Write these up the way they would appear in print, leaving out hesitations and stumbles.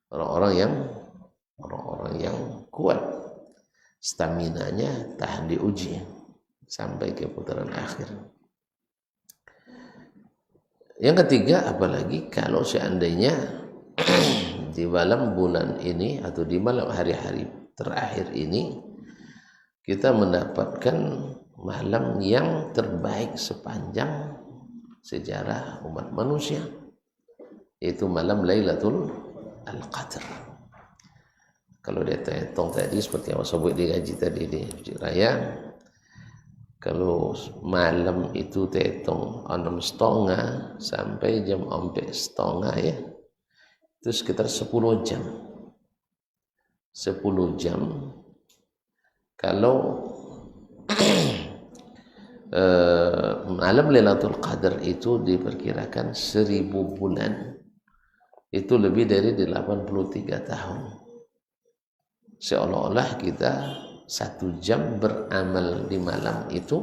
Orang-orang yang orang-orang yang kuat, staminanya tahan diuji sampai ke putaran akhir. Yang ketiga, apalagi kalau seandainya di malam bulan ini atau di malam hari-hari terakhir ini kita mendapatkan malam yang terbaik sepanjang sejarah umat manusia, yaitu malam Lailatul Qadar. Kalau dia hitung tadi seperti yang saya sebut di gaji tadi di Masjid Raya, kalau malam itu hitung 6.30 sampai jam 4.30 ya, itu sekitar 10 jam. 10 jam. Kalau malam Lailatul Qadar itu diperkirakan 1000 bulan, itu lebih dari 83 tahun. Seolah-olah kita 1 jam beramal di malam itu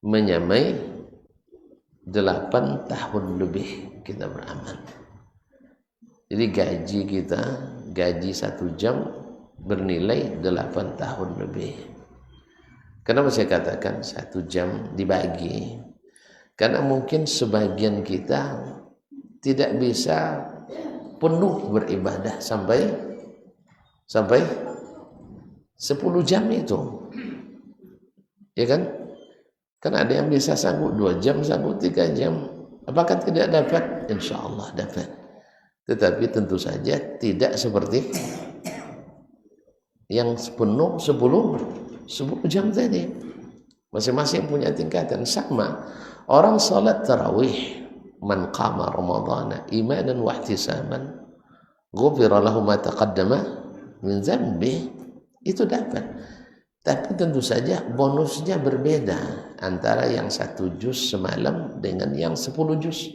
menyamai 8 tahun lebih kita beramal. Jadi gaji 1 jam bernilai 8 tahun lebih. Kenapa saya katakan 1 jam dibagi? Karena mungkin sebagian kita tidak bisa penuh beribadah sampai 10 jam itu, ya kan? Kan ada yang bisa sanggup 2 jam, sanggup 3 jam. Apakah tidak dapat? Insya Allah dapat. Tetapi tentu saja tidak seperti yang penuh 10 jam tadi. Masing-masing punya tingkatan. Sama orang salat tarawih, man qama ramadhana imanan wa ihtisaban ghufira lahu ma taqaddama min dzambi, itu dapat. Tapi tentu saja bonusnya berbeda antara yang 1 juz semalam dengan yang 10 juz.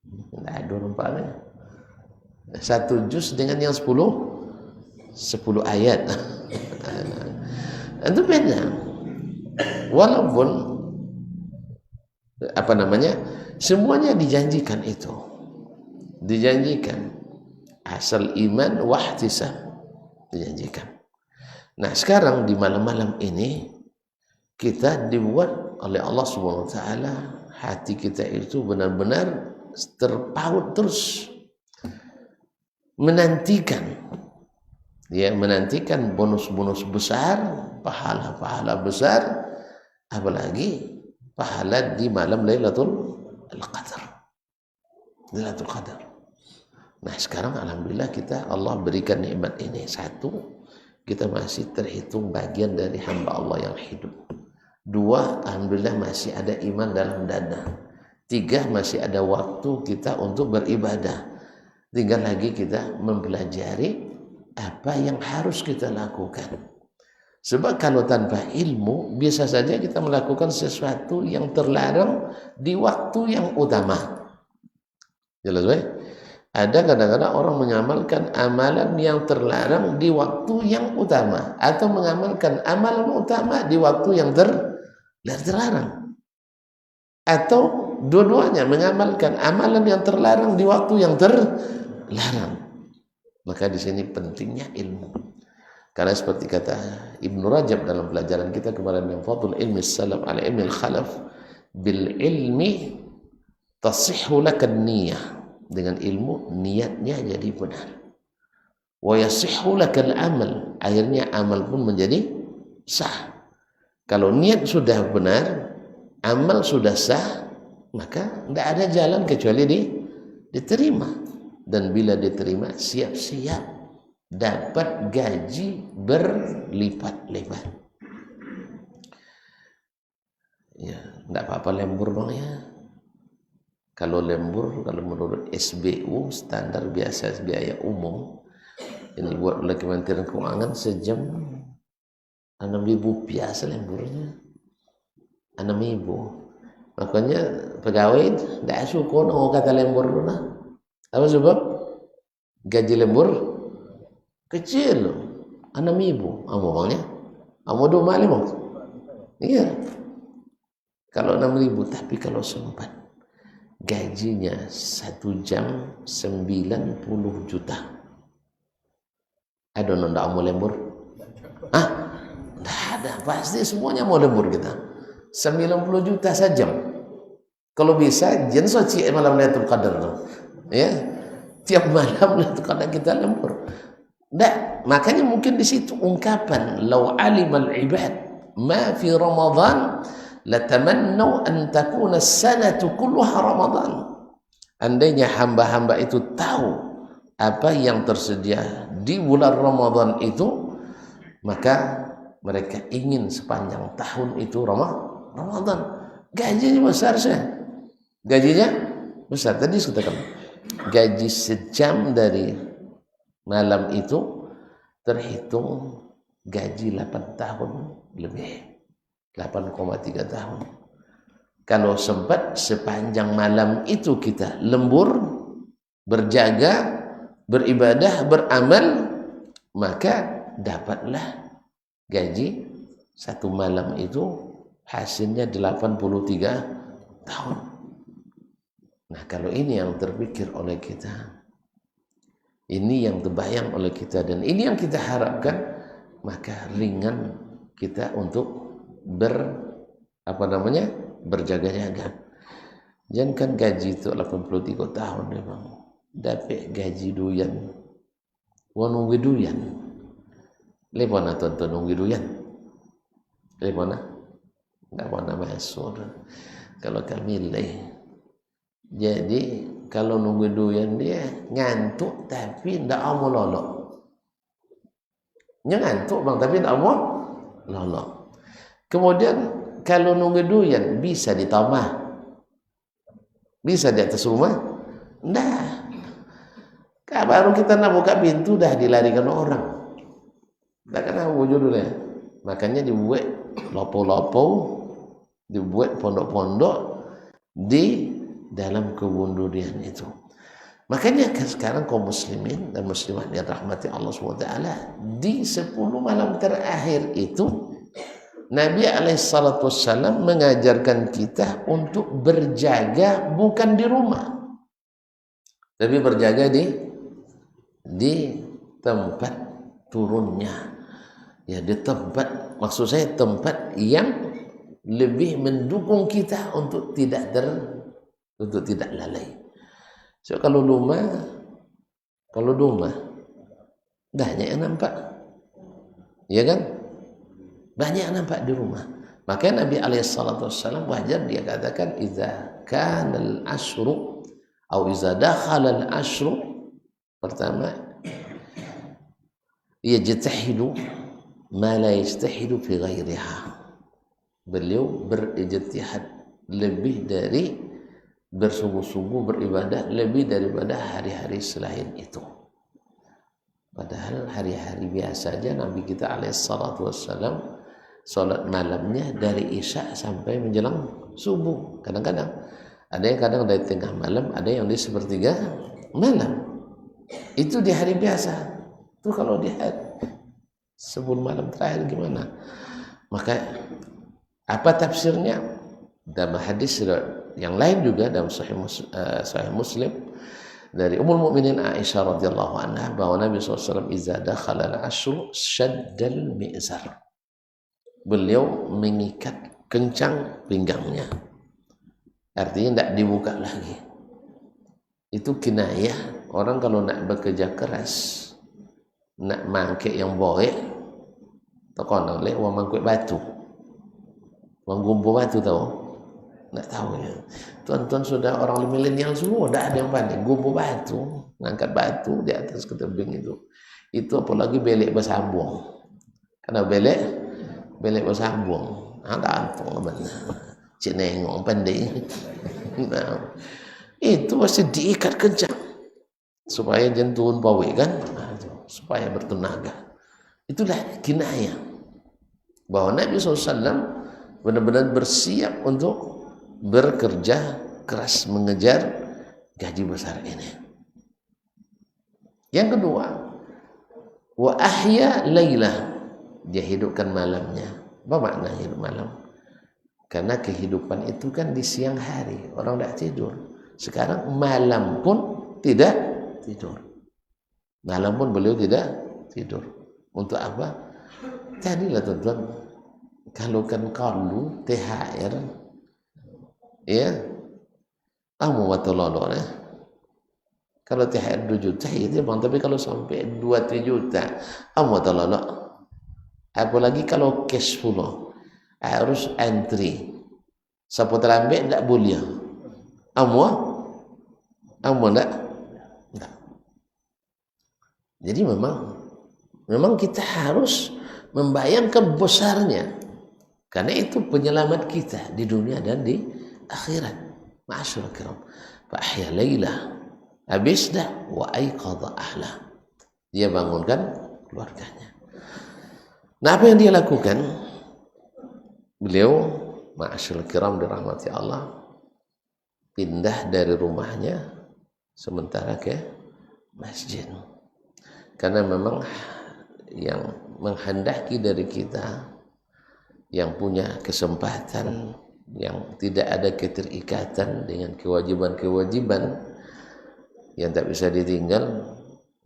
Tidak ada umpamanya 1 juz dengan yang 10 ayat. Itu beda. Walaupun semuanya dijanjikan itu. Dijanjikan asal iman wahtisab, dijanjikan. Nah, sekarang di malam-malam ini kita dibuat oleh Allah Subhanahu wa taala hati kita itu benar-benar terpaut terus menantikan bonus-bonus besar, pahala-pahala besar, apalagi pahala di malam Lailatul Qadar. Lailatul Qadar. Nah, sekarang alhamdulillah Allah berikan nikmat ini. 1, kita masih terhitung bagian dari hamba Allah yang hidup. 2, alhamdulillah masih ada iman dalam dada. 3, masih ada waktu kita untuk beribadah. Tinggal lagi kita mempelajari apa yang harus kita lakukan. Sebab kalau tanpa ilmu, bisa saja kita melakukan sesuatu yang terlarang di waktu yang utama. Jelas baik? Ada kadang-kadang orang mengamalkan amalan yang terlarang di waktu yang utama, atau mengamalkan amalan utama di waktu yang terlarang, atau dua-duanya mengamalkan amalan yang terlarang di waktu yang terlarang. Maka di sini pentingnya ilmu. Karena seperti kata Ibnu Rajab dalam pelajaran kita kemarin yang fadl ilmi salaf ala ilmi al-khalaf, bil ilmi tasihhu lakan niyah. Dengan ilmu niatnya jadi benar. Wa yasihhu lakal amal, akhirnya amal pun menjadi sah. Kalau niat sudah benar, amal sudah sah, maka tidak ada jalan kecuali diterima. Dan bila diterima, siap-siap dapat gaji berlipat-lipat. Ya, tidak apa-apa lembur bang ya. Kalau lembur, kalau menurut SBU, standar biasa biaya umum, ini buat oleh Kementerian Keuangan sejam 6.000 biasa lemburnya, 6.000. Makanya pegawai tidak suka kata lembur dulu. Apa sebab? Gaji lembur kecil, 6.000. Kamu bangnya, kamu 25. Iya. Kalau 6.000, tapi kalau sempat gajinya 1 jam 90 juta. Ada ndak mau lembur? Ah, ndak ada. Pasti semuanya mau lembur kita. 90 juta sejam. Kalau bisa, jangan soci malam Lailatul Qadar. Ya, tiap malam Lailatul Qadar kita lembur. Ndak, makanya mungkin di situ ungkapan law alimal ibad ma fi Ramadan latamannu an takuna as-sanatu kulluha Ramadan. Andainya hamba-hamba itu tahu apa yang tersedia di bulan Ramadan itu, maka mereka ingin sepanjang tahun itu Ramadan. Gajinya besar sih. Gajinya besar. Tadi sudah katakan gaji sejam dari malam itu terhitung gaji 8 tahun lebih. 8,3 tahun. Kalau sempat sepanjang malam itu kita lembur, berjaga, beribadah, beramal, maka dapatlah gaji satu malam itu hasilnya 83 tahun. Nah, kalau ini yang terpikir oleh kita, ini yang terbayang oleh kita, dan ini yang kita harapkan, maka ringan kita untuk berjaga-jaga. Jangan kan gaji itu 83 tahun memang dapat gaji duyan. Nunggu duyan. Lepona tonton nunggu duyan. Lepona. Enggak mana masuk. Kalau kami jadi kalau nunggu duyan dia ngantuk tapi ndak mau lolok. Ngantuk bang tapi ndak mau lolok. Kemudian kalau nunggu duyan bisa di tamah, bisa di atas rumah, nah, baru kita nak buka pintu dah dilarikan orang, dah kena wujudnya. Makanya dibuat lopo-lopo, dibuat pondok-pondok di dalam kebun durian itu. Makanya sekarang kaum muslimin dan muslimat yang rahmati Allah SWT, di 10 malam terakhir itu Nabi SAW mengajarkan kita untuk berjaga bukan di rumah, tapi berjaga di tempat turunnya, ya, di tempat, maksud saya tempat yang lebih mendukung kita untuk tidak lalai. So kalau rumah banyak yang nampak, ya kan? Banyak nampak di rumah. Maka Nabi SAW wajar dia katakan idza kana al-ashru atau idza dakhala al-ashru, pertama yajtahidu ma la yajtahidu fi ghairiha. Beliau berijtihad lebih dari bersungguh-sungguh beribadah lebih daripada hari-hari selain itu. Padahal hari-hari biasa aja Nabi kita SAW sholat malamnya dari Isya sampai menjelang subuh. Kadang-kadang ada yang kadang dari tengah malam, ada yang di sepertiga malam. Itu di hari biasa. Itu kalau di hari 10 malam terakhir gimana? Maka apa tafsirnya? Dalam hadis yang lain juga dalam Sahih Muslim dari Ummul Mukminin Aisyah radhiyallahu anha bahwa Nabi SAW iza dakhala al-ashru shaddal mi'zar. Beliau mengikat kencang pinggangnya, artinya tidak dibuka lagi. Itu kinayah orang kalau nak bekerja keras, nak mangkek yang baik, tekan oleh orang mangkuk batu, orang gumpu batu tahu? Nak tahu ya. Tuan-tuan sudah orang milenial semua, tidak ada yang pandai gumpu batu, ngangkat batu di atas ke tebing itu. Itu apalagi belek bersambung, karena belek bersambung, ada antung benar, cik nengok pandai. Nah, itu pasti diikat kencang supaya jangan turun pawai kan, supaya bertenaga. Itulah kinayah bahwa Nabi SAW benar-benar bersiap untuk bekerja keras mengejar gaji besar ini. Yang kedua, wa ahya lailah, dia hidupkan malamnya. Apa makna hidup malam? Karena kehidupan itu kan di siang hari, orang tidak tidur. Sekarang malam pun tidak tidur. Malam pun beliau tidak tidur. Untuk apa? Tadilah tuan-tuan, kalau THR, ya, kamu watololo ya. Kalau THR 2 juta itu bang, tapi kalau sampai 2-3 juta, kamu watololo. Apalagi kalau cash full, harus antri. Siapa terlambat tak boleh. Kamu tak. Jadi memang kita harus membayangkan besarnya, karena itu penyelamat kita di dunia dan di akhirat. Ma'asyurul kiram, fa ahya lailah, habis dah wa aiqadha ahla, dia bangunkan keluarganya. Nah, apa yang dia lakukan? Beliau, ma'asyurul kiram dirahmati Allah, pindah dari rumahnya sementara ke masjid. Karena memang yang menghendaki dari kita yang punya kesempatan, yang tidak ada keterikatan dengan kewajiban-kewajiban yang tak bisa ditinggal,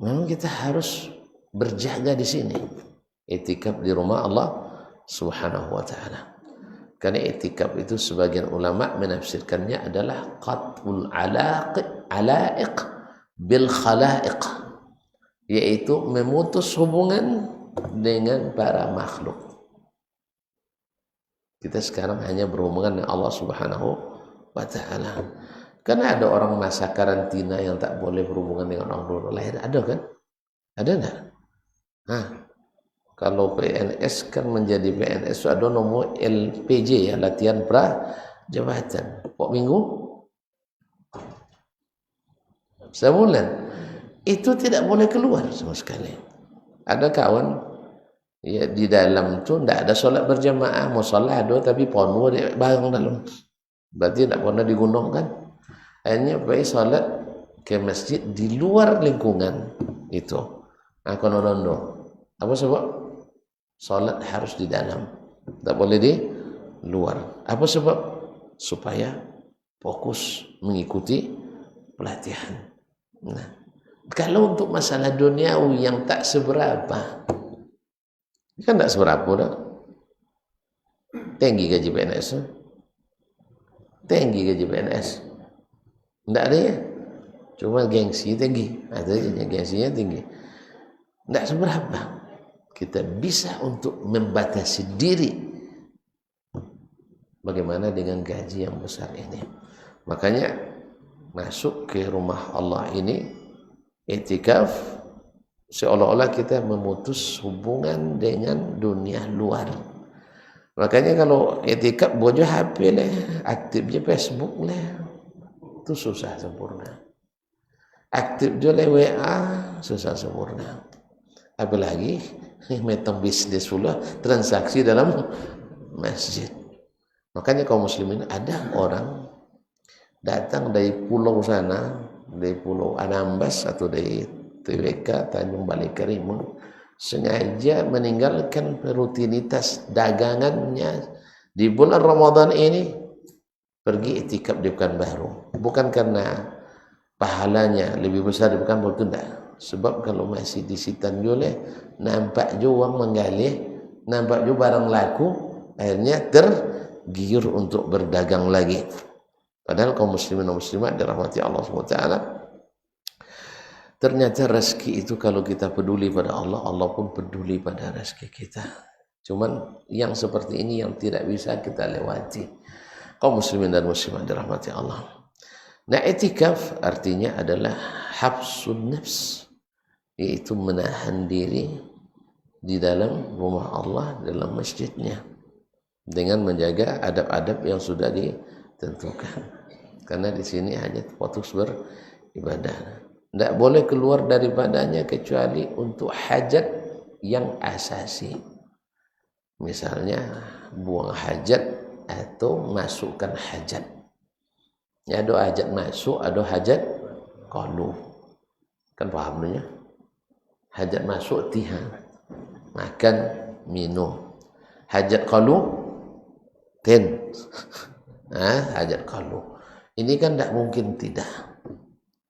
memang kita harus berjaga di sini, i'tikaf di rumah Allah Subhanahu wa taala. Karena i'tikaf itu sebagian ulama menafsirkannya adalah qat'ul alaiq bil khalaiq, yaitu memutus hubungan dengan para makhluk. Kita sekarang hanya berhubungan dengan Allah Subhanahu wa taala. Karena ada orang masa karantina yang tak boleh berhubungan dengan orang lain, ada kan? Ada enggak? Nah, kalau PNS kan menjadi PNS ada nomor LPJ ya, latihan pra jabatan. Kok minggu? Sebulan. Itu tidak boleh keluar sama sekali. Ada kawan ya di dalam tu tidak ada solat berjamaah, musola ada tapi penuh di barang dalam. Berarti tidak pernah digunungkan. Hanya pergi solat ke masjid di luar lingkungan itu. Aku nondo. Apa sebab? Solat harus di dalam, tak boleh di luar. Apa sebab? Supaya fokus mengikuti pelatihan. Nah, kalau untuk masalah duniawi yang tak seberapa, kan tak seberapa dah. Tinggi gaji PNS, tinggi gaji PNS, tidak ada ya. Cuma gengsi tinggi, ada gengsinya tinggi. Tidak seberapa. Kita bisa untuk membatasi diri. Bagaimana dengan gaji yang besar ini? Makanya masuk ke rumah Allah ini, i'tikaf, seolah-olah kita memutus hubungan dengan dunia luar. Makanya kalau i'tikaf bojo HP lah, aktifnya Facebook lah, itu susah sempurna. Aktif juga WA, susah sempurna. Apalagi metode bisnis pula, transaksi dalam masjid. Makanya kaum muslimin, ada orang datang dari pulau sana, dari pulau Anambas atau dari TWK Tanjung Balai Karimun, sengaja meninggalkan rutinitas dagangannya di bulan Ramadan ini, pergi i'tikaf di Pekanbaru. Bukan karena pahalanya lebih besar di Pekanbaru, tidak. Sebab kalau masih di Sitanjung, nampak juga uang mengalih, nampak juga barang laku, akhirnya tergiur untuk berdagang lagi. Padahal kaum muslimin dan muslimat dirahmati Allah SWT, ternyata rezeki itu kalau kita peduli pada Allah, Allah pun peduli pada rezeki kita. Cuman yang seperti ini yang tidak bisa kita lewati. Kaum muslimin dan muslimat dirahmati Allah. Nah, i'tikaf artinya adalah habsun nafs, yaitu menahan diri di dalam rumah Allah, dalam masjidnya, dengan menjaga adab-adab yang sudah ditentukan. Karena di sini hanya fokus beribadah. Tidak boleh keluar daripadanya kecuali untuk hajat yang asasi. Misalnya buang hajat atau masukkan hajat. Ya, ada hajat masuk, ada hajat qalu. Kan paham ya? Hajat masuk tiha, makan, minum. Hajat qalu ten. Hajat qalu. Ini kan tidak mungkin tidak.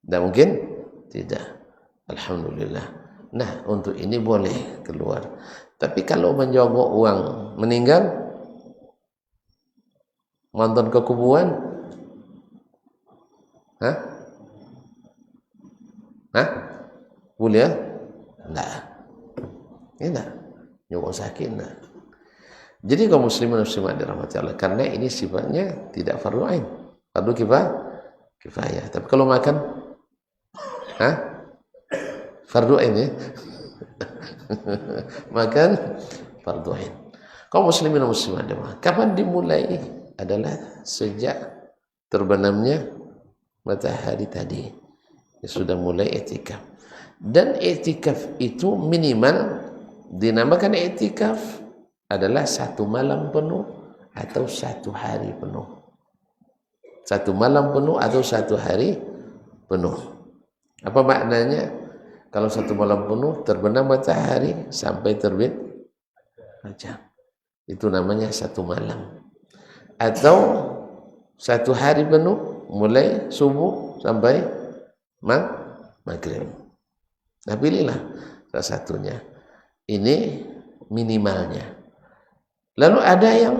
Tidak mungkin tidak. Alhamdulillah. Nah, untuk ini boleh keluar. Tapi kalau menjogok uang meninggal, nonton ke kuburan, hah? Hah? Boleh ya? Enggak. Enggak. Nyogok sakit enggak. Jadi kaum muslimin muslimat dirahmati Allah, karena ini sifatnya tidak fardu ain, fardu kifayah. Tapi kalau makan, fardu ain ya. Makan fardu ain. Kaum muslimin muslimat dirahmati. Kapan dimulai? Adalah sejak terbenamnya matahari tadi. Ya, sudah mulai i'tikaf. Dan i'tikaf itu minimal dinamakan i'tikaf adalah 1 malam penuh atau 1 hari penuh. 1 malam penuh atau 1 hari penuh. Apa maknanya? Kalau 1 malam penuh terbenam matahari sampai terbit fajar, itu namanya 1 malam. Atau 1 hari penuh mulai subuh sampai maghrib. Nah, pilihlah salah satunya. Ini minimalnya. Lalu ada yang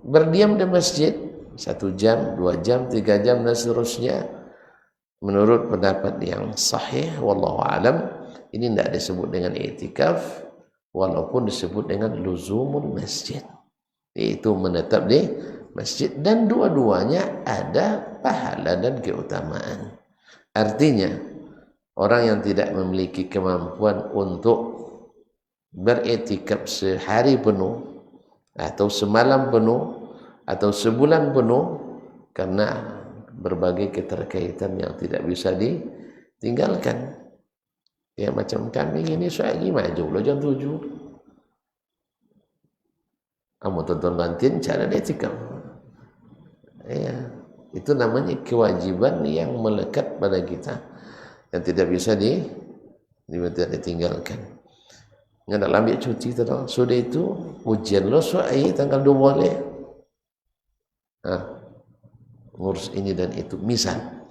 berdiam di masjid 1 jam, 2 jam, 3 jam dan seterusnya. Menurut pendapat yang sahih wallahu alam, ini tidak disebut dengan i'tikaf, walaupun disebut dengan luzumul masjid, yaitu menetap di masjid, dan dua-duanya ada pahala dan keutamaan. Artinya orang yang tidak memiliki kemampuan untuk beriktikaf sehari penuh atau semalam penuh atau sebulan penuh karena berbagai keterkaitan yang tidak bisa ditinggalkan. Ya, macam kami ini lagi maju loh jam 7. Kamu tonton kantin cara iktikaf. Ya, itu namanya kewajiban yang melekat pada kita yang tidak bisa ditinggalkan. Nggak nak ambil cuti terus. Sudah itu ujian lo soai tanggal 2 boleh. Ngurus ini dan itu misal.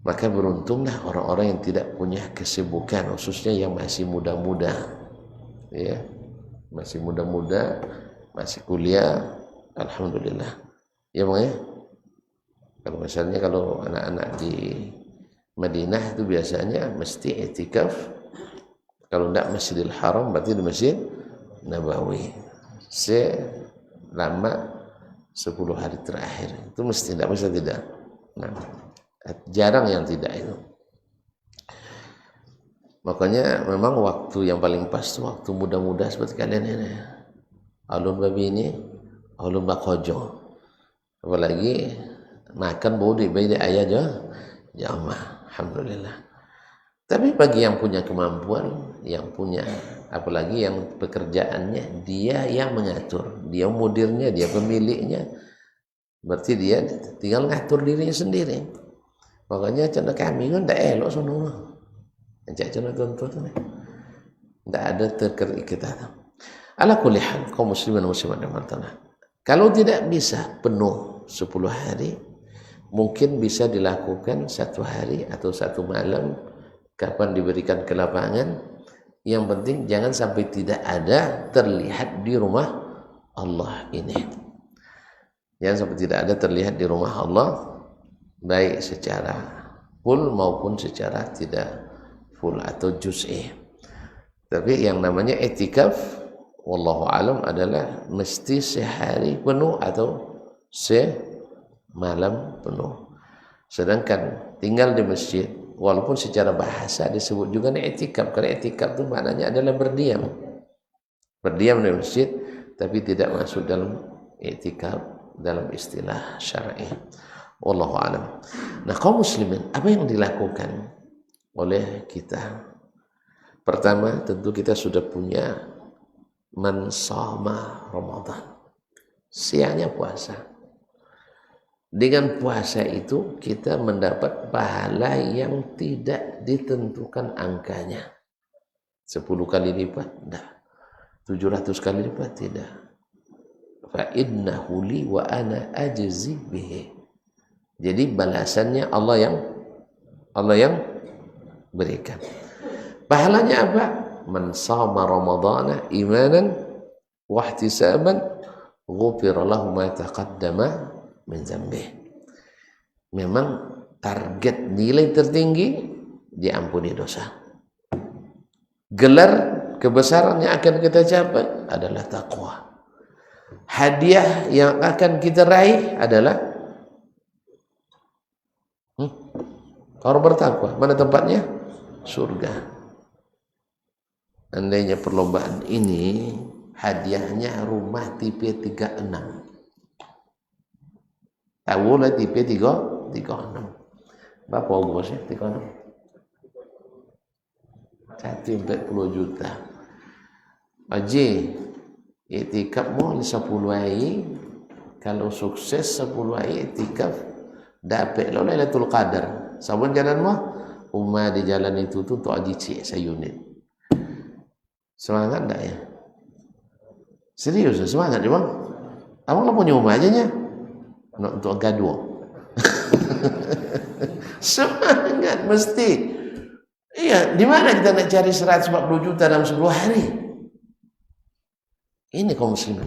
Maka beruntunglah orang-orang yang tidak punya kesibukan, khususnya yang masih muda-muda. Ya. Masih muda-muda, masih kuliah, alhamdulillah. Ya, Bang ya. Kalau misalnya kalau anak-anak di Madinah itu biasanya mesti i'tikaf. Kalau tidak Masjidil Haram berarti di Masjid Nabawi selama 10 hari terakhir. Itu mesti, tidak bisa tidak. Nah, jarang yang tidak itu. Makanya memang waktu yang paling pas itu waktu muda-muda seperti kalian ini. Alun babi ini, alun bakojo. Apalagi makan bau di bayi ayah aja. Jamaah, alhamdulillah. Tapi bagi yang punya kemampuan, yang punya, apalagi yang pekerjaannya, dia yang mengatur, dia mudirnya, dia pemiliknya, berarti dia tinggal ngatur dirinya sendiri. Makanya canda kami kan tidak elok sono, canda tuntut, tidak ada terikatan. Ala kulli hal, kaum muslimin muslimat dimana. Kalau tidak bisa penuh 10 hari, mungkin bisa dilakukan 1 hari atau 1 malam. Kapan diberikan ke lapangan, yang penting jangan sampai tidak ada terlihat di rumah Allah ini. Jangan sampai tidak ada terlihat di rumah Allah, baik secara full maupun secara tidak full atau juz'i. Tapi yang namanya i'tikaf wallahu alam adalah mesti sehari penuh atau semalam penuh. Sedangkan tinggal di masjid, walaupun secara bahasa disebut juga i'tikaf, karena i'tikaf itu maknanya adalah berdiam di masjid, tapi tidak masuk dalam i'tikaf dalam istilah syar'i. Wallahu a'lam. Nah, kaum muslimin, apa yang dilakukan oleh kita? Pertama, tentu kita sudah punya man shoma Ramadan, siangnya puasa. Dengan puasa itu kita mendapat pahala yang tidak ditentukan angkanya. 10 kali lipat, tidak. 700 kali lipat, tidak. Fa innahu li wa ana ajzi bihi. Jadi balasannya Allah yang berikan. Pahalanya apa? Man shama ramadhana imanan wa ihtisaban ghufira lahu ma taqaddama min dzambih. Memang target nilai tertinggi diampuni dosa. Gelar kebesaran yang akan kita capai adalah takwa. Hadiah yang akan kita raih adalah orang bertakwa. Mana tempatnya? Surga. Andainya perlombaan ini hadiahnya rumah tipe 36. Tahu lah tipe 36. Berapa ongkosnya 36? 140 juta. Haji, itikafmu 10 hari. Kalau sukses 10 hari itikaf, dapat lo Lailatul Qadar. Sabun jalan mah, umma di jalan itu tuh untuk haji cik sayunit. Semangat enggak ya? Serius semangat ya bang? Abang lo punya rumah aja nya? Untuk gaduh. Semangat mesti. Iya, di mana kita nak cari 140 juta dalam 10 hari? Ini kaum muslimin.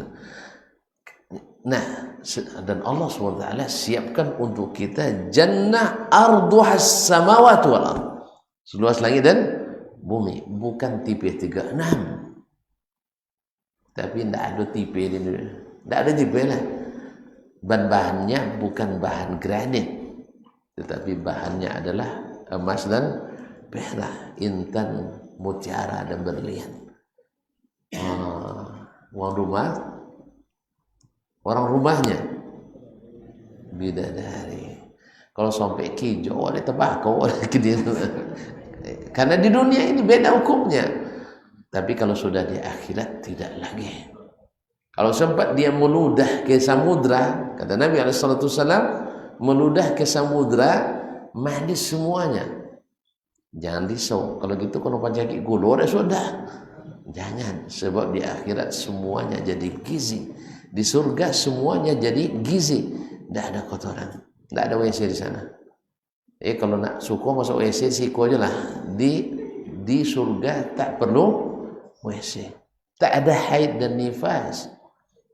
Nah, dan Allah SWT siapkan untuk kita jannah arduhas samawati wal ardh. Seluas langit dan bumi, bukan tipe 36. Tapi tidak ada tipe ini, tidak ada tipe lah. Bahan-bahannya bukan bahan granit, tetapi bahannya adalah emas dan perak, intan, mutiara dan berlian. Orang rumahnya bidadari. Kalau sampai hijau ada tembakau, ada kediri. Karena di dunia ini beda hukumnya. Tapi kalau sudah di akhirat tidak lagi. Kalau sempat dia meludah ke samudra, kata Nabi SAW, meludah ke samudra, mandi semuanya. Jangan risau. Kalau gitu kalau pancaki gulor sudah. Jangan, sebab di akhirat semuanya jadi gizi. Di surga semuanya jadi gizi. Tidak ada kotoran, tidak ada WC di sana. Kalau nak suku masuk WC siku aja lah. Di surga tak perlu WC. Tak ada haid dan nifas.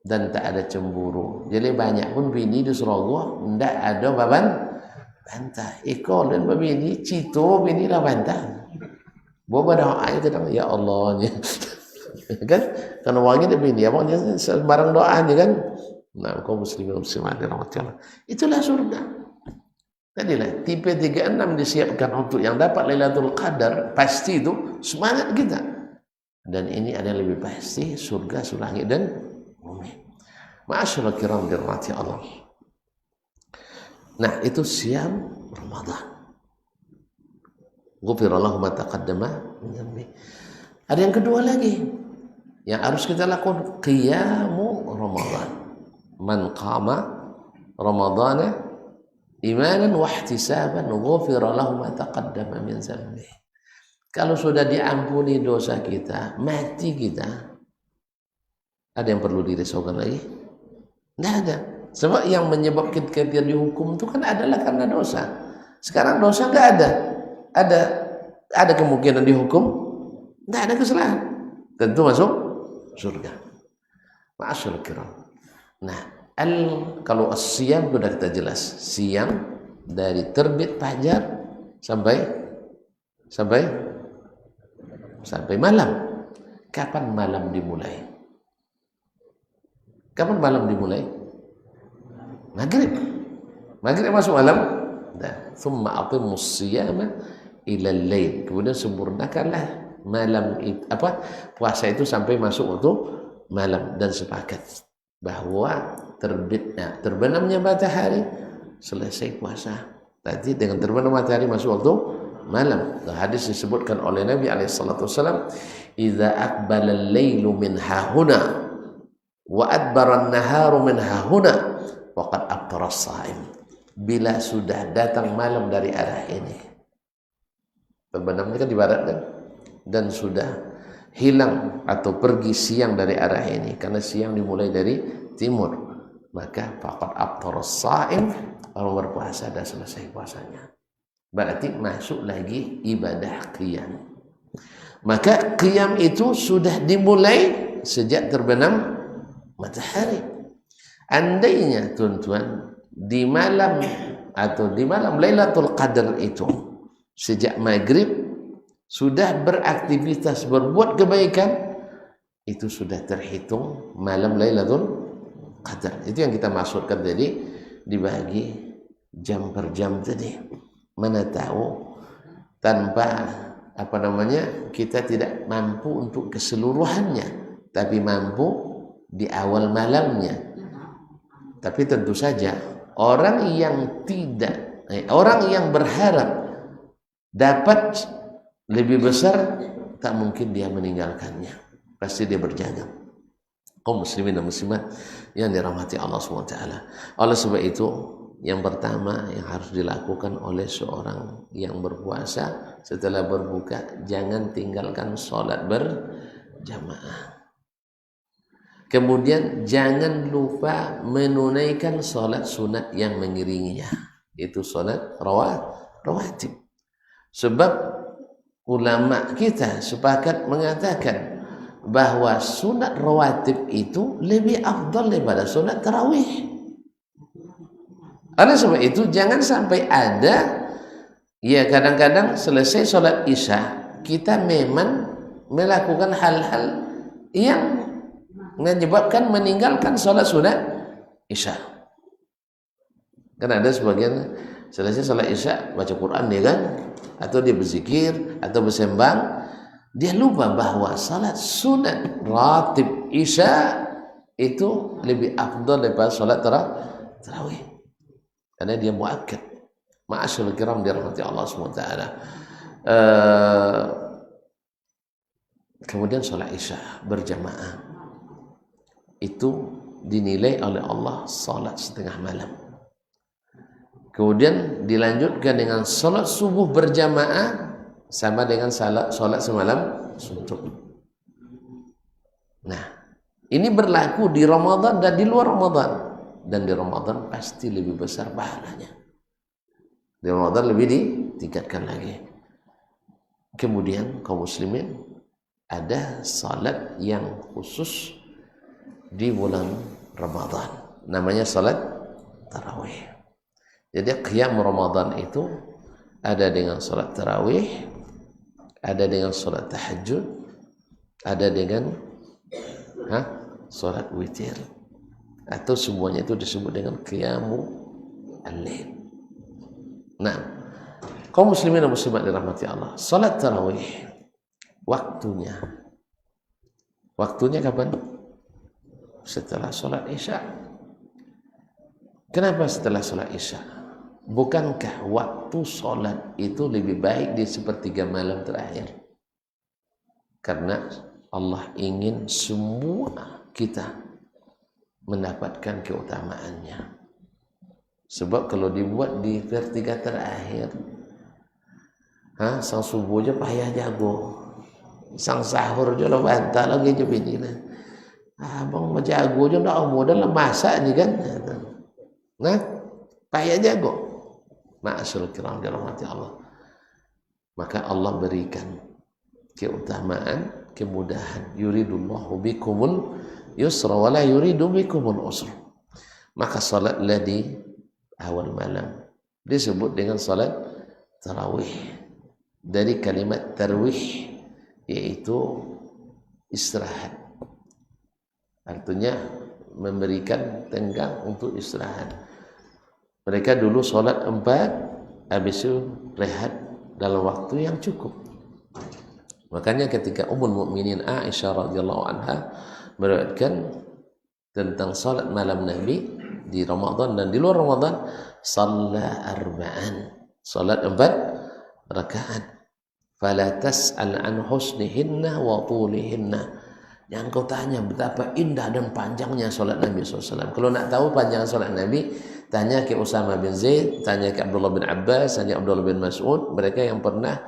Dan tak ada cemburu. Jadi banyak pun bini di Surabaya tidak ada baban bantah. Kalau dan bini cito bini lah bantah. Bawa doa itu kan, ya Allah. Kan karena wangi dia bini abangnya sembarang doanya kan. Nah, kaum muslimin muslimat dirahmati. Itulah surga. Tadilah tipe 36 disiapkan untuk yang dapat Lailatul Qadar, pasti itu semangat kita. Dan ini ada lebih pasti surga, langit dan bumi. Ma'asyiral kiram dirahmati Allah. Nah, itu siam Ramadan. Ghufira lahu ma taqaddama min dhanbi. Ada yang kedua lagi yang harus kita lakukan, qiyamu Ramadan. Man qama Ramadana imanan wa ihtisaban ghufira lahu ma taqaddama min dhanbi. Kalau sudah diampuni dosa kita, mati kita, ada yang perlu dirisaukan lagi? Tidak ada. Sebab yang menyebabkan kita dihukum itu kan adalah karena dosa. Sekarang dosa nggak ada. Ada kemungkinan dihukum? Tidak ada kesalahan. Tentu masuk surga. Ma'asyur kiram. Nah, kalau as-siyam sudah kita jelas. Siyam dari terbit fajar sampai malam. Kapan malam dimulai? Kapan malam dimulai? Maghrib masuk malam. Dan thumma atimmus siyama ila al-lail. Kemudian sempurnakanlah malam itu, puasa itu sampai masuk waktu malam, dan sepakat bahwa terbenamnya matahari selesai puasa. Tadi dengan terbenam matahari masuk waktu malam. Hadis disebutkan oleh Nabi SAW, idza aqbala al-lailu min hahuna wa adbara an-naharu min hahuna faqad aftara as-shaim. Bila sudah datang malam dari arah ini, terbenamnya kan di barat kan, dan sudah hilang atau pergi siang dari arah ini, karena siang dimulai dari timur, maka faqad aftara as-shaim, orang berpuasa dan selesai puasanya. Berarti masuk lagi ibadah qiyam. Maka qiyam itu sudah dimulai sejak terbenam matahari. Andainya tuan-tuan di malam Lailatul Qadar itu sejak maghrib sudah beraktivitas berbuat kebaikan, itu sudah terhitung malam Lailatul Qadar. Itu yang kita maksudkan tadi, dibagi jam per jam tadi. Mana tahu tanpa kita tidak mampu untuk keseluruhannya, tapi mampu di awal malamnya. Tapi tentu saja orang yang berharap dapat lebih besar, tak mungkin dia meninggalkannya, pasti dia berjaga. Kaum muslimin dan muslimat yang dirahmati Allah SWT. Oleh sebab itu, yang pertama yang harus dilakukan oleh seorang yang berpuasa setelah berbuka, jangan tinggalkan sholat berjamaah. Kemudian jangan lupa menunaikan sholat sunat yang mengiringinya, itu sholat rawatib. Sebab ulama kita sepakat mengatakan bahwa sunat rawatib itu lebih afdal daripada sunat tarawih. Oleh sebab itu jangan sampai ada, ya kadang-kadang selesai sholat isya kita memang melakukan hal-hal yang menyebabkan meninggalkan sholat sunat isya. Kan ada sebagian selesai sholat isya baca Quran dia kan, atau dia berzikir atau bersembang, dia lupa bahwa sholat sunat ratib isya itu lebih afdal daripada sholat tarawih. Karena dia muakkad. Ma'asyiral kiram dirahmati Allah SWT. Kemudian sholat isya berjamaah itu dinilai oleh Allah sholat setengah malam. Kemudian dilanjutkan dengan sholat subuh berjamaah sama dengan sholat semalam suntuk. Nah, ini berlaku di Ramadan dan di luar Ramadan. Dan di Ramadan pasti lebih besar pahalanya. Di Ramadan lebih ditingkatkan lagi. Kemudian kaum muslimin, ada salat yang khusus di bulan Ramadan, namanya salat tarawih. Jadi qiyam Ramadan itu ada dengan salat tarawih, ada dengan salat tahajud, ada dengan salat witir, atau semuanya itu disebut dengan qiyamul lail. Nah, kaum muslimin dan muslimat dirahmati Allah, salat tarawih waktunya kapan? Setelah salat isya. Kenapa setelah salat isya? Bukankah waktu salat itu lebih baik di sepertiga malam terakhir? Karena Allah ingin semua kita mendapatkan keutamaannya. Sebab kalau dibuat di sepertiga terakhir, sang subuh aja payah jago, sang sahur aja lo bantah lagi je bini lah. Abang jago aja ndak modal masak ni kan. Nah, payah jago. Ma'asyiral kiram dirahmati Allah. Maka Allah berikan keutamaan, kemudahan. Yuridullahu bikumul yusra wa la yuridu bikumul usra. Maka salatlah di awal malam disebut dengan salat tarawih, dari kalimat tarwih, yaitu istirahat. Artinya memberikan tenggang untuk istirahat. Mereka dulu salat 4, habis itu rehat dalam waktu yang cukup. Makanya ketika Ummul Mukminin Aisyah radhiyallahu anha meriwayatkan tentang salat malam Nabi di Ramadan dan di luar Ramadan, shalla arba'an, salat 4 rakaat. Fala tas'al an husnihinna wa tulihinna. Yang kau tanya betapa indah dan panjangnya salat Nabi SAW. Kalau nak tahu panjang salat Nabi, tanya ke Usama bin Zaid, tanya ke Abdullah bin Abbas, tanya Abdullah bin Mas'ud, mereka yang pernah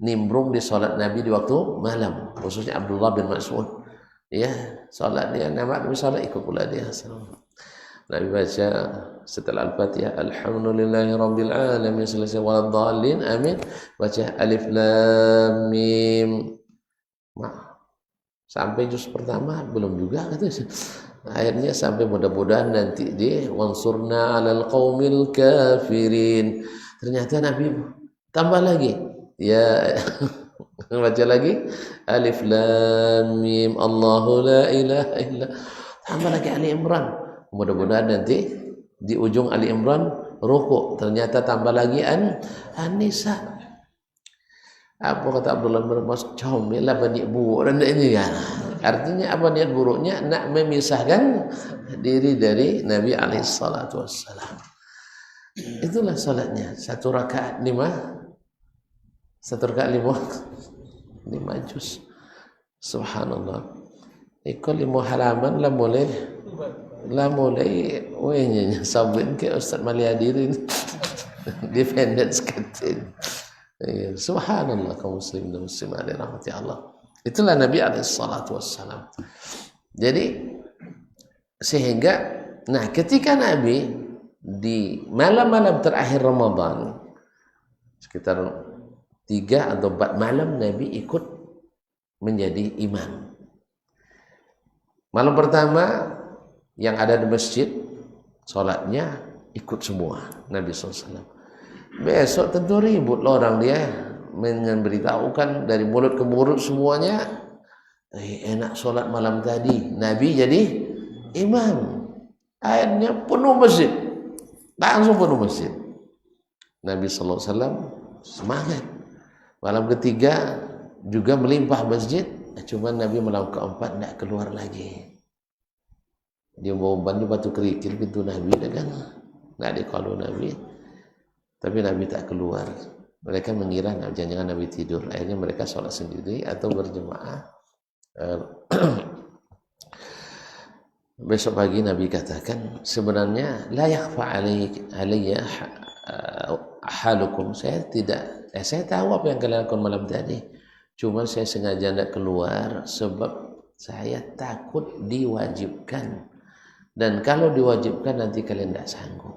nimbrung di salat Nabi di waktu malam, khususnya Abdullah bin Mas'ud. Ya, salat dia, nama Nabi salat ikut pula dia. Nabi baca setelah Al-Fatihah alhamdulillahirabbil alamin selesai waladhdallin amin, baca alif lam mim. Sampai juz pertama belum juga kata. Akhirnya sampai mudah-mudahan nanti di wansurna 'alal qaumil kafirin. Ternyata Nabi tambah lagi. Ya baca lagi alif lam mim Allahu la ilaha illa. Tambah lagi Ali Imran. Mudah-mudahan nanti di ujung Ali Imran rukuk. Ternyata tambah lagi An-Nisa. Apa kata Abdullah bin Mas'ud? Comel apa niat buruk dan ini ya. Artinya apa niat buruknya? Nak memisahkan diri dari Nabi alaihi salatu wassalam. Itulah salatnya. Satu rakaat 5 juz. Subhanallah. Ikut 5 halaman lah mulai wehnya sabun ke Ustaz Maliadirin. Defended skatin. Subhanallah kaum muslim dan muslimat dirahmati Allah. Itulah Nabi alaihi salatu wassalam. Jadi sehingga ketika Nabi di malam-malam terakhir Ramadan sekitar 3 atau 4 malam Nabi ikut menjadi imam. Malam pertama yang ada di masjid sholatnya ikut semua Nabi SAW. Besok tentu ribut orang dia memberitahukan dari mulut ke mulut semuanya. Enak sholat malam tadi Nabi jadi imam. Akhirnya penuh masjid, langsung penuh masjid. Nabi SAW semangat. Malam ketiga juga melimpah masjid. Cuma Nabi malam keempat tidak keluar lagi. Dia mau bantu batu kerikil pintu Nabi kan, nggak dikalu Nabi. Tapi Nabi tak keluar. Mereka mengira jangan-jangan Nabi tidur. Akhirnya mereka sholat sendiri atau berjemaah. Besok pagi Nabi katakan, sebenarnya la yakhfa alayya halukum. Saya tahu apa yang kalian lakukan malam tadi. Cuma saya sengaja tidak keluar sebab saya takut diwajibkan. Dan kalau diwajibkan nanti kalian tidak sanggup.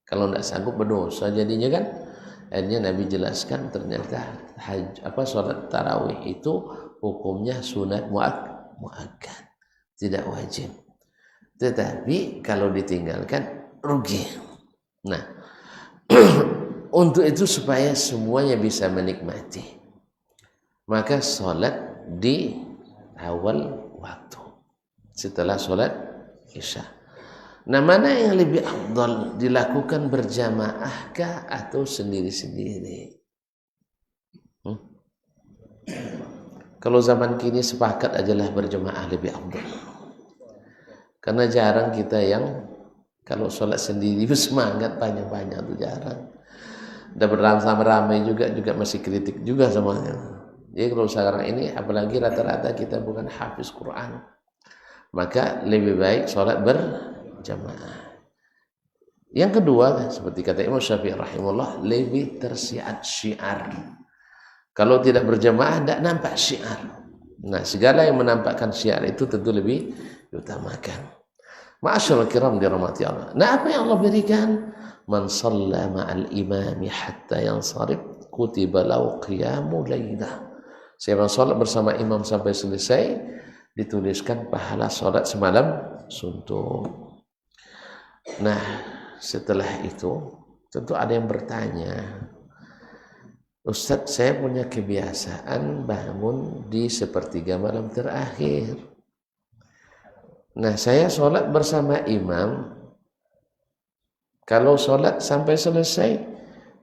Kalau tidak sanggup berdosa jadinya kan. Akhirnya Nabi jelaskan ternyata sholat tarawih itu hukumnya sunat muakkad, tidak wajib. Tetapi kalau ditinggalkan rugi. Nah, untuk itu supaya semuanya bisa menikmati, maka sholat di awal waktu setelah sholat isya. Nah, mana yang lebih afdal, dilakukan berjamaah kah atau sendiri-sendiri? Kalau zaman kini sepakat ajalah berjamaah lebih afdal. Karena jarang kita yang kalau sholat sendiri semangat banyak-banyak itu jarang. Dan beramai-ramai juga masih kritik juga semuanya. Jadi kalau sekarang ini apalagi rata-rata kita bukan hafiz Quran, maka lebih baik sholat berjamaah. Yang kedua, seperti kata Imam Syafi'i rahimahullah, lebih tersirat syiar. Kalau tidak berjamaah tidak nampak syiar. Nah, segala yang menampakkan syiar itu tentu lebih diutamakan. Ma'asyiral kiram dirahmati Allah. Nah, apa yang Allah berikan? Man shalla ma'al imami hatta yansarif kutiba lahu qiyamu lailah. Siapa sholat bersama imam sampai selesai, dituliskan pahala sholat semalam suntuk. Nah, setelah itu tentu ada yang bertanya, Ustadz, saya punya kebiasaan bangun di sepertiga malam terakhir. Nah, saya sholat bersama imam. Kalau sholat sampai selesai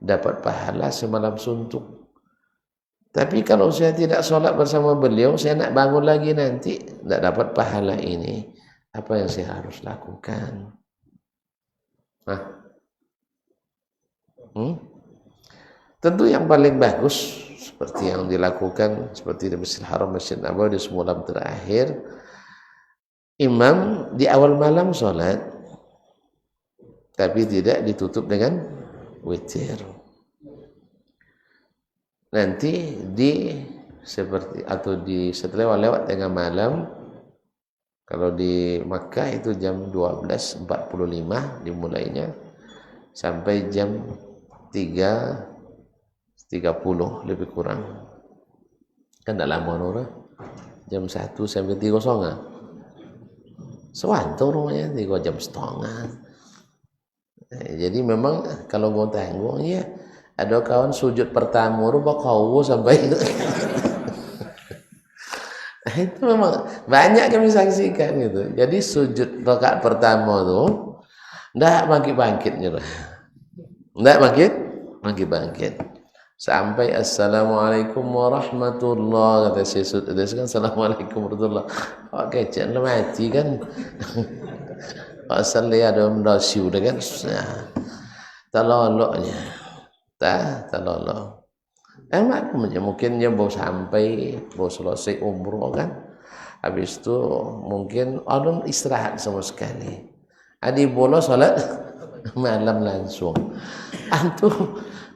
dapat pahala semalam suntuk. Tapi kalau saya tidak sholat bersama beliau, saya nak bangun lagi nanti tidak dapat pahala ini. Apa yang saya harus lakukan? Tentu yang paling bagus seperti yang dilakukan seperti di Masjidil Haram, Masjid Nabawi di semalam terakhir, imam di awal malam sholat, tapi tidak ditutup dengan witir. Nanti setelah lewat tengah malam, Kalau di Makkah itu jam 12.45 dimulainya sampai jam 3.30 lebih kurang. Kan tidak lama Nora. Jam 1 sampai 3.00. Sewanto rumahnya 3 jam setengah. Jadi memang kalau mau tanggung ya ada kawan sujud pertama rubah kau sampai itu memang banyak kami saksikan gitu. Jadi sujud rakaat pertama tuh ndak bangkit nyerah, ndak bangkit sampai assalamualaikum warahmatullah kata si sujud itu kan assalamualaikum warahmatullah. Oke, jangan mati kan. Asal dia ada mendasiu kan, taloloknya, talolok. Emak mungkin dia mau sampai, mau selesai umroh kan, habis itu mungkin orang istirahat sama sekali. Adi bolos salat malam langsung. Antu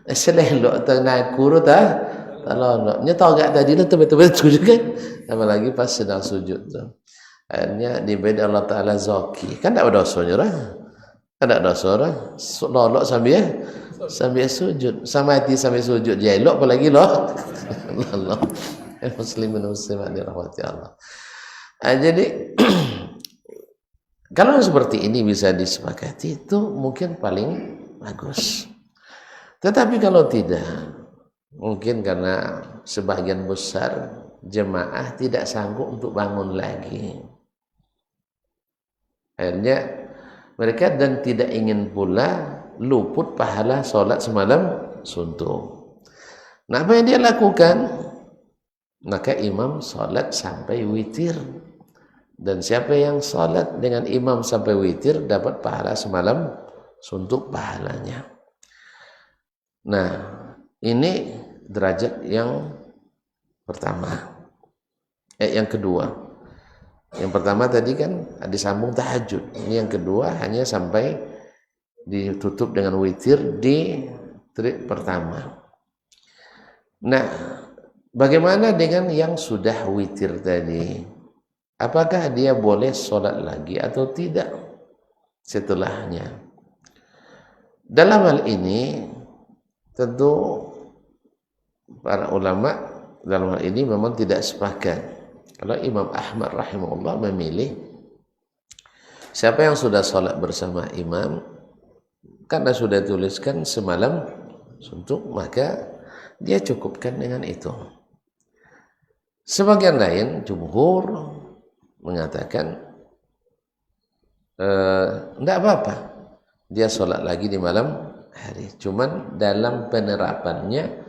selelok tengah kuru taloloknya tahu gak tadi itu betul-betul juga, apalagi pas sedang sujud tuh. Akhirnya diberi Allah Ta'ala zaki. Kan tak ada dosa nyerah. Kan tak ada dosa orang. Lolok sambil sujud. Sama hati sambil sujud. Dia elok apalagi loh. Allah. Muslimin muslimat dirahmati Allah. Jadi kalau seperti ini bisa disepakati itu mungkin paling bagus. Tetapi kalau tidak, mungkin karena sebagian besar jemaah tidak sanggup untuk bangun lagi. Akhirnya mereka dan tidak ingin pula luput pahala sholat semalam suntuk. Nah, apa yang dia lakukan? Maka imam sholat sampai witir. Dan siapa yang sholat dengan imam sampai witir dapat pahala semalam suntuk pahalanya. Nah, ini derajat yang pertama. Yang kedua. Yang pertama tadi kan disambung tahajud. Ini yang kedua hanya sampai ditutup dengan witir di trik pertama. Nah, bagaimana dengan yang sudah witir tadi? Apakah dia boleh sholat lagi atau tidak setelahnya? Dalam hal ini tentu para ulama dalam hal ini memang tidak sepakat. Kalau Imam Ahmad rahimahullah memilih siapa yang sudah sholat bersama imam karena sudah tuliskan semalam suntuk, maka dia cukupkan dengan itu. Sebagian lain jumhur mengatakan tidak apa-apa dia sholat lagi di malam hari, cuman dalam penerapannya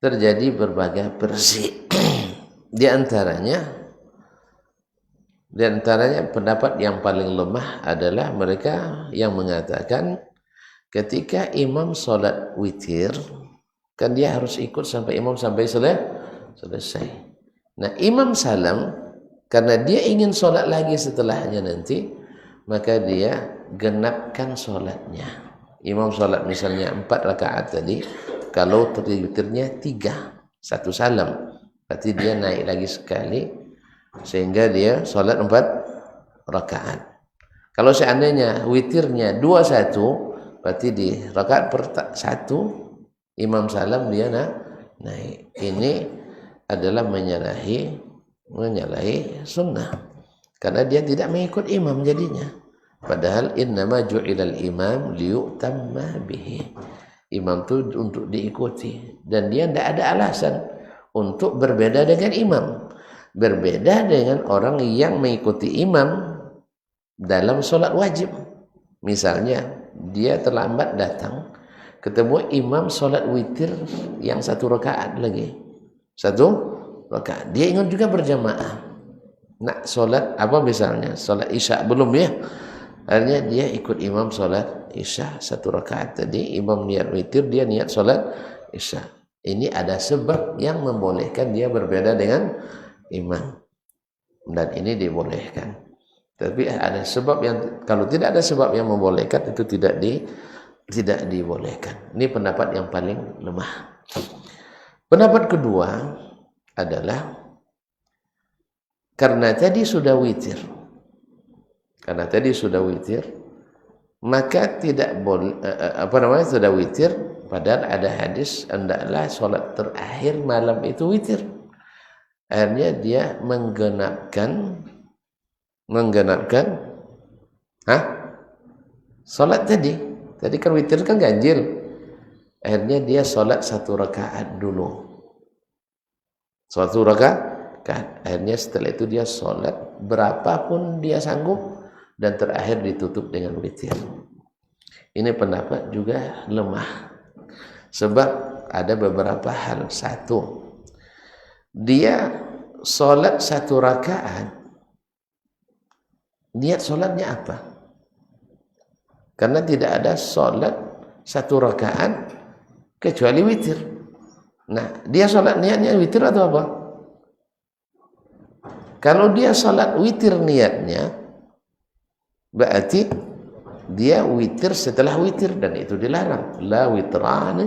terjadi berbagai versi. Di antaranya pendapat yang paling lemah adalah mereka yang mengatakan ketika imam sholat witir kan dia harus ikut sampai imam sampai selesai. Nah, imam salam karena dia ingin sholat lagi setelahnya nanti, maka dia genapkan sholatnya. Imam sholat misalnya 4 rakaat tadi, kalau witirnya 3, 1 salam, berarti dia naik lagi sekali sehingga dia sholat 4 rakaat. Kalau seandainya witirnya 2-1, berarti di rakaat 1 imam salam dia naik. Ini adalah menyalahi sunnah karena dia tidak mengikut imam jadinya. Padahal innama ju'ilal imam liyutamma bihi. Imam itu untuk diikuti dan dia tidak ada alasan untuk berbeda dengan imam. Berbeda dengan orang yang mengikuti imam dalam sholat wajib. Misalnya dia terlambat datang, ketemu imam sholat witir yang 1 rakaat lagi, 1 rakaat, dia ingin juga berjamaah. Nak sholat apa misalnya sholat isya belum ya, akhirnya dia ikut imam sholat isya 1 rakaat tadi, imam niat witir, dia niat sholat isya. Ini ada sebab yang membolehkan dia berbeda dengan imam, dan ini dibolehkan. Tapi ada sebab yang, kalau tidak ada sebab yang membolehkan, itu tidak dibolehkan. Ini pendapat yang paling lemah. Pendapat kedua adalah karena tadi sudah witir, karena tadi sudah witir, maka tidak boleh sudah witir, padahal ada hadis hendaklah sholat terakhir malam itu witir. Akhirnya dia menggenapkan sholat tadi kan witir kan ganjil. Akhirnya dia sholat 1 rakaat dulu, 1 rakaat. Akhirnya setelah itu dia sholat berapapun dia sanggup, dan terakhir ditutup dengan witir. Ini pendapat juga lemah, sebab ada beberapa hal. Satu, dia sholat 1 rakaat, niat sholatnya apa? Karena tidak ada sholat 1 rakaat kecuali witir. Nah, dia sholat niatnya witir atau apa? Kalau dia sholat witir niatnya, berarti dia witir setelah witir, dan itu dilarang. La witrani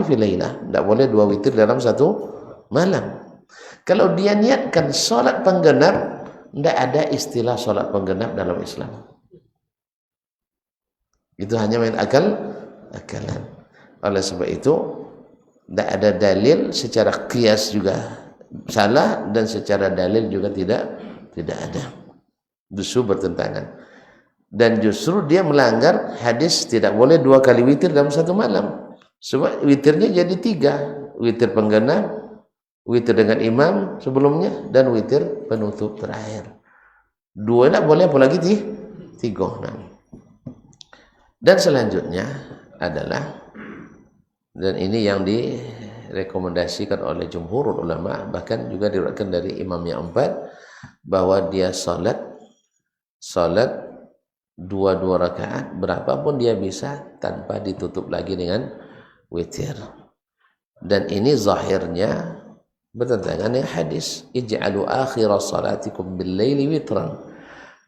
fi lailah. Tidak boleh 2 witir dalam 1 malam. Kalau dia niatkan sholat penggenap, tidak ada istilah sholat penggenap dalam Islam. Itu hanya main akalan. Oleh sebab itu tidak ada dalil, secara qiyas juga salah, dan secara dalil juga tidak ada. Justru bertentangan. Dan justru dia melanggar hadis tidak boleh 2 kali witir dalam 1 malam. Sebab witirnya jadi 3, witir penggenap, witir dengan imam sebelumnya, dan witir penutup terakhir. 2 tidak boleh, apalagi 3. Dan selanjutnya adalah, dan ini yang direkomendasikan oleh jumhur ulama, bahkan juga diriwayatkan dari imam yang 4, bahwa dia salat 2 rakaat berapapun dia bisa tanpa ditutup lagi dengan witir. Dan ini zahirnya bertentangan dengan hadis, ij'alu akhira salatikum bil laili witran.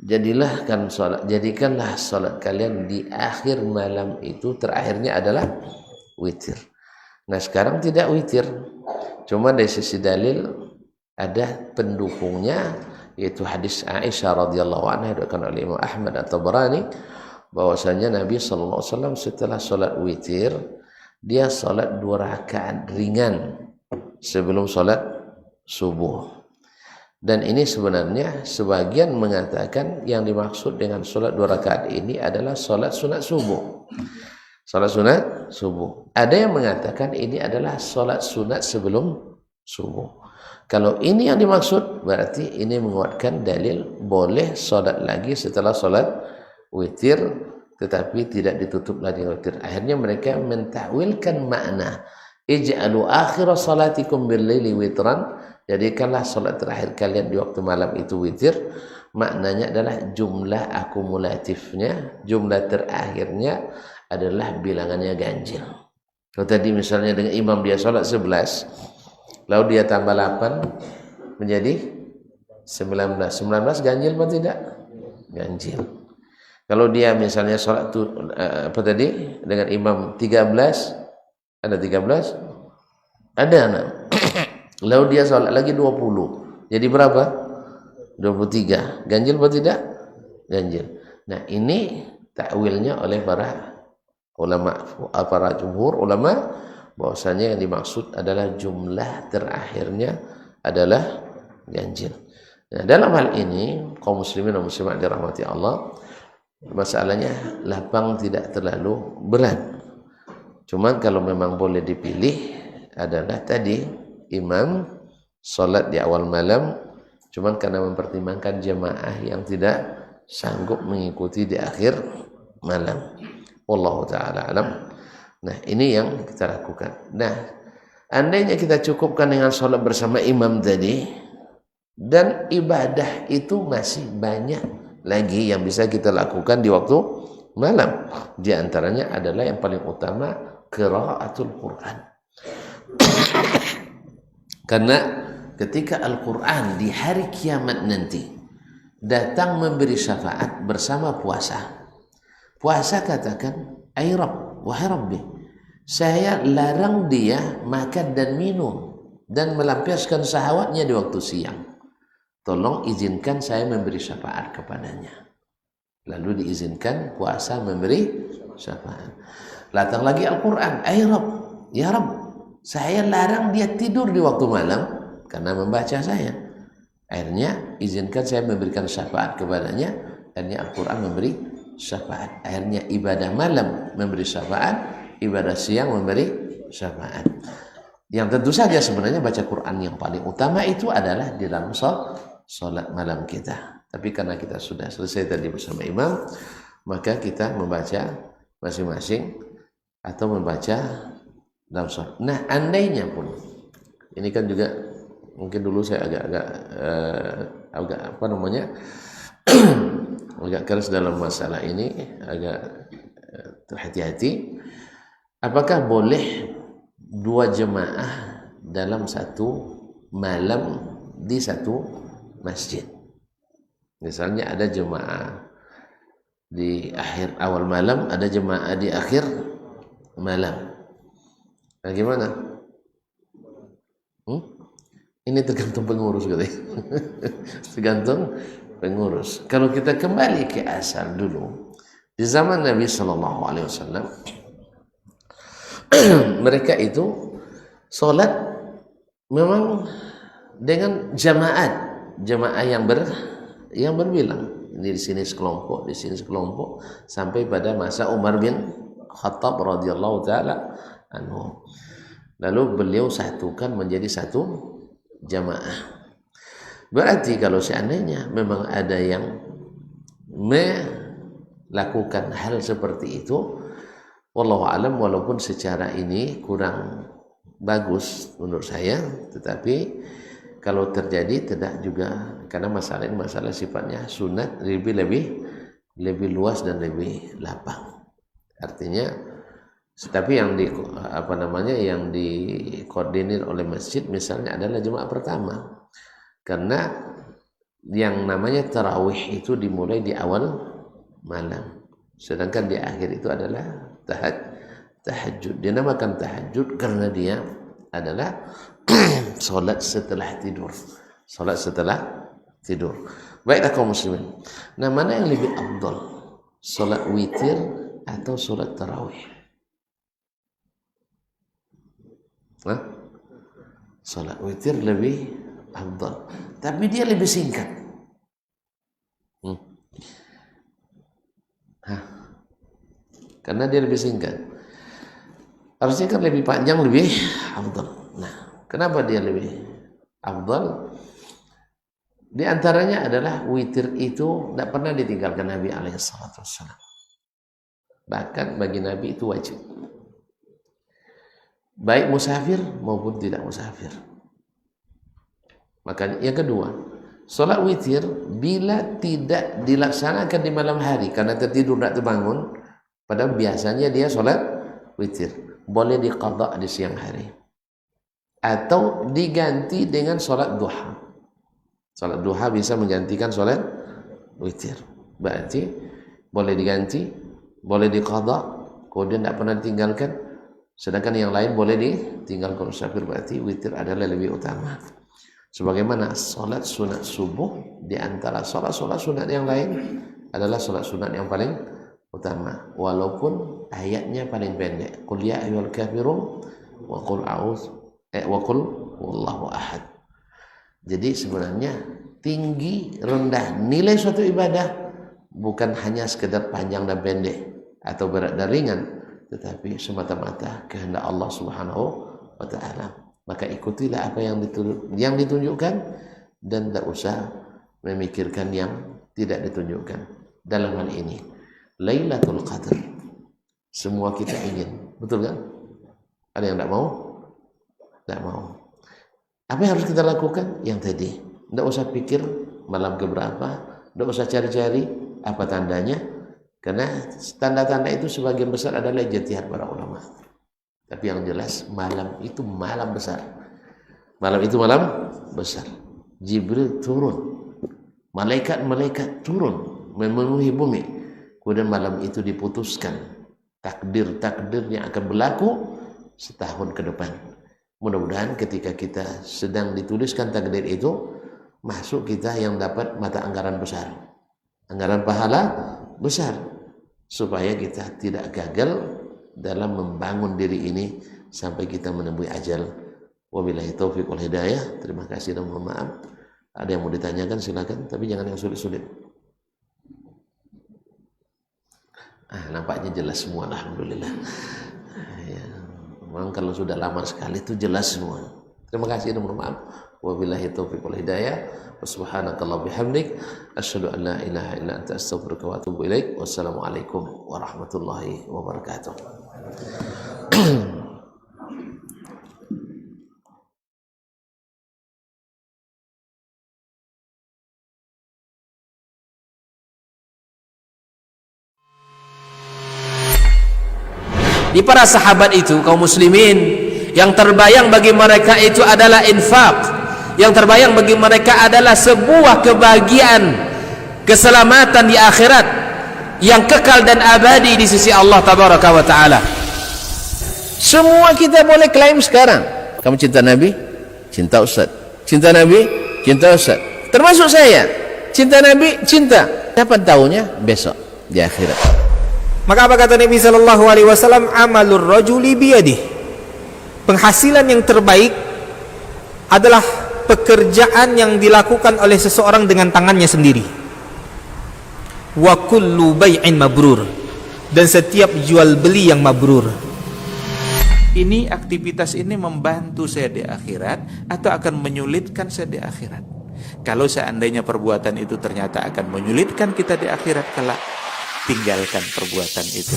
Jadikanlah salat kalian di akhir malam itu terakhirnya adalah witir. Nah, sekarang tidak witir. Cuma dari sisi dalil ada pendukungnya, yaitu hadis Aisyah radhiyallahu anha diriwayatkan oleh Imam Ahmad atau Tabarani, bahwasanya Nabi sallallahu alaihi wasallam setelah salat witir, dia salat 2 rakaat ringan sebelum salat subuh. Dan ini sebenarnya sebagian mengatakan yang dimaksud dengan salat 2 rakaat ini adalah salat sunat subuh. Salat sunat subuh. Ada yang mengatakan ini adalah salat sunat sebelum subuh. Kalau ini yang dimaksud, berarti ini menguatkan dalil boleh salat lagi setelah salat witir, tetapi tidak ditutup lagi witir. Akhirnya mereka mentakwilkan makna ij'alu akhir salatikum bil laili witran, jadikanlah salat terakhir kalian di waktu malam itu witir. Maknanya adalah jumlah akumulatifnya, jumlah terakhirnya adalah bilangannya ganjil. Kalau tadi misalnya dengan imam dia salat 11, lalu dia tambah 8 menjadi 19. 19 ganjil atau tidak? Ganjil. Kalau dia misalnya salat dengan imam 13, ada 13? Ada anak. Lalu dia salat lagi 20. Jadi berapa? 23. Ganjil atau tidak? Ganjil. Nah, ini takwilnya oleh para ulama, para jumhur ulama, bahwasanya yang dimaksud adalah jumlah terakhirnya adalah ganjil. Nah, dalam hal ini kaum muslimin dan muslimat dirahmati Allah, masalahnya lapang tidak terlalu berat. Cuman kalau memang boleh dipilih adalah tadi imam salat di awal malam, cuman karena mempertimbangkan jemaah yang tidak sanggup mengikuti di akhir malam. Wallahu ta'ala alam. Nah, ini yang kita lakukan. Nah, andainya kita cukupkan dengan sholat bersama imam tadi, dan ibadah itu masih banyak lagi yang bisa kita lakukan di waktu malam. Di antaranya adalah yang paling utama, qiraatul Quran. Karena ketika Al-Quran di hari kiamat nanti datang memberi syafaat bersama puasa, puasa katakan, "Ai Rabb, wahai Rabbi, saya larang dia makan dan minum dan melampiaskan syahwatnya di waktu siang." tolong izinkan saya memberi syafaat kepadanya. Lalu diizinkan puasa memberi syafaat. Datang lagi Al-Quran, ya Rabb, saya larang dia tidur di waktu malam karena membaca saya. Akhirnya izinkan saya memberikan syafaat kepadanya. Akhirnya Al-Quran memberi syafaat. Akhirnya ibadah malam memberi syafaat, ibadah siang memberi syafaat. Yang tentu saja sebenarnya baca Quran yang paling utama itu adalah di dalam sholat malam kita. Tapi karena kita sudah selesai tadi bersama imam, maka kita membaca masing-masing atau membaca dalam sholat. Nah, andainya pun, ini kan juga mungkin dulu saya agak apa namanya agak keras dalam masalah ini, agak terhati-hati. Apakah boleh 2 jemaah dalam satu malam di satu masjid? Misalnya ada jemaah di awal malam, ada jemaah di akhir malam. Nah, gimana? Ini tergantung pengurus katanya. Tergantung pengurus. Kalau kita kembali ke asal dulu, di zaman Nabi Shallallahu Alaihi Wasallam, mereka itu sholat memang dengan jamaah yang berbilang. Ini di sini sekelompok, di sini sekelompok, sampai pada masa Umar bin Khattab radhiyallahu taala anhu. Lalu beliau satukan menjadi satu jamaah. Berarti kalau seandainya memang ada yang melakukan hal seperti itu, wallahu alam, walaupun secara ini kurang bagus menurut saya, tetapi kalau terjadi tidak juga, karena masalah ini masalah sifatnya sunat, lebih luas dan lebih lapang. Artinya, tapi yang yang dikoordinir oleh masjid misalnya adalah jemaah pertama, karena yang namanya tarawih itu dimulai di awal malam, sedangkan di akhir itu adalah tahajud. Dinamakan tahajud karena dia adalah solat setelah tidur. Baiklah kaum muslimin. Nah, mana yang lebih afdal? Solat witir atau solat tarawih? Solat witir lebih afdal, tapi dia lebih singkat. Karena dia lebih singkat. Harusnya kan lebih panjang, lebih afdal. Nah, kenapa dia lebih afdal? Di antaranya adalah witir itu tidak pernah ditinggalkan Nabi SAW. Bahkan bagi Nabi itu wajib, baik musafir maupun tidak musafir. Maka yang kedua, sholat witir bila tidak dilaksanakan di malam hari karena tertidur tidak terbangun, padahal biasanya dia sholat witir, boleh diqadha di siang hari atau diganti dengan sholat duha. Sholat duha bisa menggantikan sholat witir, berarti boleh diganti, boleh diqadha, kemudian tidak pernah ditinggalkan. Sedangkan yang lain boleh ditinggalkan musafir, berarti witir adalah lebih utama. Sebagaimana sholat sunat subuh di antara sholat sunat yang lain adalah sholat sunat yang paling utama, walaupun ayatnya paling pendek. Qul ya ayyuhal kafirun wa qul wallahu ahad. Jadi sebenarnya tinggi rendah nilai suatu ibadah bukan hanya sekedar panjang dan pendek atau berat dan ringan, tetapi semata-mata kehendak Allah Subhanahu wa taala. Maka ikutilah apa yang ditunjukkan dan tidak usah memikirkan yang tidak ditunjukkan. Dalam hal ini Lailatul Qadar semua kita ingin, betul kan? Ada yang tidak mau? Tidak mau. Apa yang harus kita lakukan? Yang tadi, tidak usah pikir malam keberapa, tidak usah cari-cari apa tandanya, karena tanda-tanda itu sebagian besar adalah ijtihad para ulama. Tapi yang jelas malam itu malam besar. Malam itu malam besar. Jibril turun, malaikat turun memenuhi bumi. Kemudian malam itu diputuskan takdir yang akan berlaku setahun ke depan. Mudah-mudahan ketika kita sedang dituliskan takdir itu, masuk kita yang dapat mata anggaran besar, anggaran pahala besar, supaya kita tidak gagal dalam membangun diri ini sampai kita menemui ajal. Wabillahi taufiq wal hidayah. Terima kasih dan mohon maaf. Ada yang mau ditanyakan silakan, tapi jangan yang sulit-sulit. Nampaknya jelas semua, alhamdulillah. Ya, memang kalau sudah lama sekali itu jelas semua. Terima kasih dan mohon maaf. Wabillahi taufiq wal hidayah. Subhanakallah bihamdik, asyhadu an la ilaha illa anta astaghfiruka wa atubu ilaik. Wassalamualaikum warahmatullahi wabarakatuh. Di para sahabat itu, kaum muslimin, yang terbayang bagi mereka itu adalah infak, yang terbayang bagi mereka adalah sebuah kebahagiaan, keselamatan di akhirat yang kekal dan abadi di sisi Allah tabaraka wa taala. Semua kita boleh klaim sekarang, kamu cinta Nabi, cinta Ustaz, cinta Nabi, cinta Ustaz, termasuk saya, cinta Nabi, cinta. Kapan tahunya? Besok di akhirat. Maka apa kata Nabi sallallahu alaihi wasallam? Amalur rajuli biyadih. Penghasilan yang terbaik adalah pekerjaan yang dilakukan oleh seseorang dengan tangannya sendiri. Wa kullu bai'in mabrur. Dan setiap jual beli yang mabrur. Ini aktivitas ini membantu saya di akhirat atau akan menyulitkan saya di akhirat? Kalau seandainya perbuatan itu ternyata akan menyulitkan kita di akhirat kelak, tinggalkan perbuatan itu.